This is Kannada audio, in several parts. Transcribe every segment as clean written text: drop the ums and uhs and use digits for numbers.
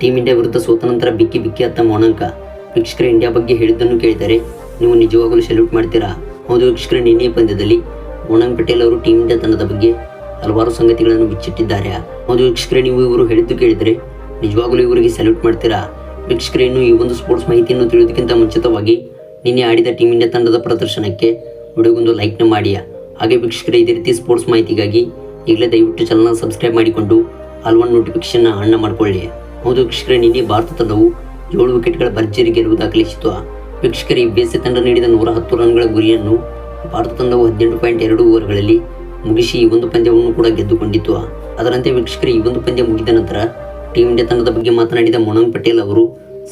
ಟೀಮ್ ಇಂಡಿಯಾ ವಿರುದ್ಧ ಸೋತ ನಂತರ ಬಿಕ್ಕಿ ಬಿಕ್ಕಿ ಅತ್ತ ಮೌನಾಂಕ. ವೀಕ್ಷಕರ, ಇಂಡಿಯಾ ಬಗ್ಗೆ ಹೇಳಿದ್ದನ್ನು ಕೇಳಿದರೆ ನೀವು ನಿಜವಾಗಲೂ ಸೆಲ್ಯೂಟ್ ಮಾಡ್ತೀರಾ? ಹೌದು ವೀಕ್ಷಕರ, ನಿನ್ನೆ ಪಂದ್ಯದಲ್ಲಿ ಮೌನಾಂಕ್ ಪಟೇಲ್ ಅವರು ಟೀಮ್ ಇಂಡಿಯಾ ತಂಡದ ಬಗ್ಗೆ ಹಲವಾರು ಸಂಗತಿಗಳನ್ನು ಬಿಚ್ಚಿಟ್ಟಿದ್ದಾರೆ. ಹೌದು ವೀಕ್ಷಕರೇ, ನೀವು ಇವರು ಹೇಳಿದ್ದು ಕೇಳಿದರೆ ನಿಜವಾಗಲೂ ಇವರಿಗೆ ಸೆಲ್ಯೂಟ್ ಮಾಡ್ತೀರಾ? ವೀಕ್ಷಕರೇ, ಇನ್ನು ಈ ಒಂದು ಸ್ಪೋರ್ಟ್ಸ್ ಮಾಹಿತಿಯನ್ನು ತಿಳಿಯೋದಕ್ಕಿಂತ ಮುಂಚಿತವಾಗಿ ನಿನ್ನೆ ಆಡಿದ ಟೀಮ್ ಇಂಡಿಯಾ ತಂಡದ ಪ್ರದರ್ಶನಕ್ಕೆ ವಿಡಿಯೋಗೊಂದು ಲೈಕ್ನ ಮಾಡಿ. ಹಾಗೆ ವೀಕ್ಷಕರೇ, ಇದೇ ರೀತಿ ಸ್ಪೋರ್ಟ್ಸ್ ಮಾಹಿತಿಗಾಗಿ ಈಗಲೇ ದಯವಿಟ್ಟು ಚಾನಲ್ನ ಸಬ್ಸ್ಕ್ರೈಬ್ ಮಾಡಿಕೊಂಡು ಆಲ್ ಒನ್ ನೋಟಿಫಿಕೇಶನ್ ಆನ್ ಮಾಡಿಕೊಳ್ಳಿ. ಹೌದು ವೀಕ್ಷಕರೇ, ನಿನ್ನೆ ಭಾರತ ತಂಡವು 7 ವಿಕೆಟ್ಗಳ ಭರ್ಜರಿ ಗೆಲುವು ದಾಖಲಿಸಿತು. ವೀಕ್ಷಕರೇ, ಈ ಬೇಸೆ ತಂಡ ನೀಡಿದ 110 ರನ್ಗಳ ಗುರಿಯನ್ನು ಭಾರತ ತಂಡವು 18.2 ಓವರ್ಗಳಲ್ಲಿ ಮುಗಿಸಿ ಈ ಒಂದು ಪಂದ್ಯವನ್ನು ಕೂಡ ಗೆದ್ದುಕೊಂಡಿತ್ತು. ಅದರಂತೆ ವೀಕ್ಷಕರೇ, ಈ ಒಂದು ಪಂದ್ಯ ಮುಗಿದ ನಂತರ ಟೀಮ್ ಇಂಡಿಯಾ ತಂಡದ ಬಗ್ಗೆ ಮಾತನಾಡಿದ ಮೌನಾಂಕ್ ಪಟೇಲ್ ಅವರು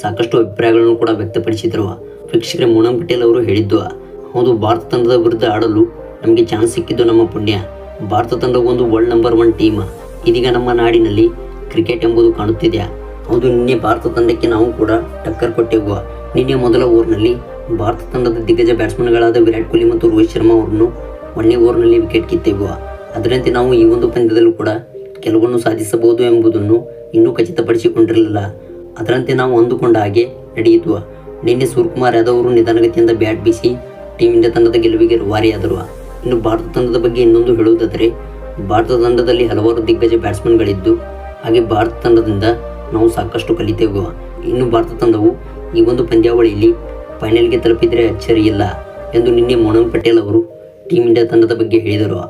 ಸಾಕಷ್ಟು ಅಭಿಪ್ರಾಯಗಳನ್ನು ಕೂಡ ವ್ಯಕ್ತಪಡಿಸಿದರು. ವೀಕ್ಷಕರೇ, ಮೌನಾಂಕ್ ಪಟೇಲ್ ಅವರು ಹೇಳಿದ್ದು, ಹೌದು, ಭಾರತ ತಂಡದ ವಿರುದ್ಧ ಆಡಲು ನಮಗೆ ಚಾನ್ಸ್ ಸಿಕ್ಕಿದ್ದು ನಮ್ಮ ಪುಣ್ಯ. ಭಾರತ ತಂಡವು ಒಂದು ವರ್ಲ್ಡ್ ನಂಬರ್ 1 ಟೀಮ್. ಇದೀಗ ನಮ್ಮ ನಾಡಿನಲ್ಲಿ ಕ್ರಿಕೆಟ್ ಎಂಬುದು ಕಾಣುತ್ತಿದೆ. ಹೌದು, ನಿನ್ನೆ ಭಾರತ ತಂಡಕ್ಕೆ ನಾವು ಕೂಡ ಟಕ್ಕರ್ ಕೊಟ್ಟೆವು. ನಿನ್ನೆ ಮೊದಲ ಓವರ್ನಲ್ಲಿ ಭಾರತ ತಂಡದ ದಿಗ್ಗಜ ಬ್ಯಾಟ್ಸ್ಮನ್ಗಳಾದ ವಿರಾಟ್ ಕೊಹ್ಲಿ ಮತ್ತು ರೋಹಿತ್ ಶರ್ಮಾ ಅವರನ್ನು 1ನೇ ಓವರ್ನಲ್ಲಿ ವಿಕೆಟ್ ಕಿತ್ತೆವು. ಅದರಂತೆ ನಾವು ಈ ಒಂದು ಪಂದ್ಯದಲ್ಲೂ ಕೂಡ ಗೆಲುವನ್ನು ಸಾಧಿಸಬಹುದು ಎಂಬುದನ್ನು ಇನ್ನೂ ಖಚಿತಪಡಿಸಿಕೊಂಡಿರಲಿಲ್ಲ. ಅದರಂತೆ ನಾವು ಅಂದುಕೊಂಡ ಹಾಗೆ ನಡೆಯಿತು. ನಿನ್ನೆ ಸೂರ್ಯಕುಮಾರ್ ಯಾದವ್ ಅವರು ನಿಧಾನಗತಿಯಿಂದ ಬ್ಯಾಟ್ ಬೀಸಿ ಟೀಮ್ ಇಂಡಿಯಾ ತಂಡದ ಗೆಲುವಿಗೆ ರೂವಾರಿಯಾದರು. ಇನ್ನು ಭಾರತ ತಂಡದ ಬಗ್ಗೆ ಇನ್ನೊಂದು ಹೇಳುವುದಾದರೆ, ಭಾರತ ತಂಡದಲ್ಲಿ ಹಲವಾರು ದಿಗ್ಗಜ ಬ್ಯಾಟ್ಸ್ಮನ್ಗಳಿದ್ದು ಹಾಗೆ ಭಾರತ ತಂಡದಿಂದ ನಾವು ಸಾಕಷ್ಟು ಕಲಿತೆವು. ಇನ್ನು ಭಾರತ ತಂಡವು ಈ ಒಂದು ಪಂದ್ಯಾವಳಿಯಲ್ಲಿ ಫೈನಲ್ಗೆ ತಲುಪಿದರೆ ಅಚ್ಚರಿಯಿಲ್ಲ ಎಂದು ನಿನ್ನೆ ಮೌನಾಂಕ್ ಪಟೇಲ್ ಅವರು ಟೀಮ್ ಇಂಡಿಯಾ ತಂಡದ ಬಗ್ಗೆ ಹೇಳಿದರು.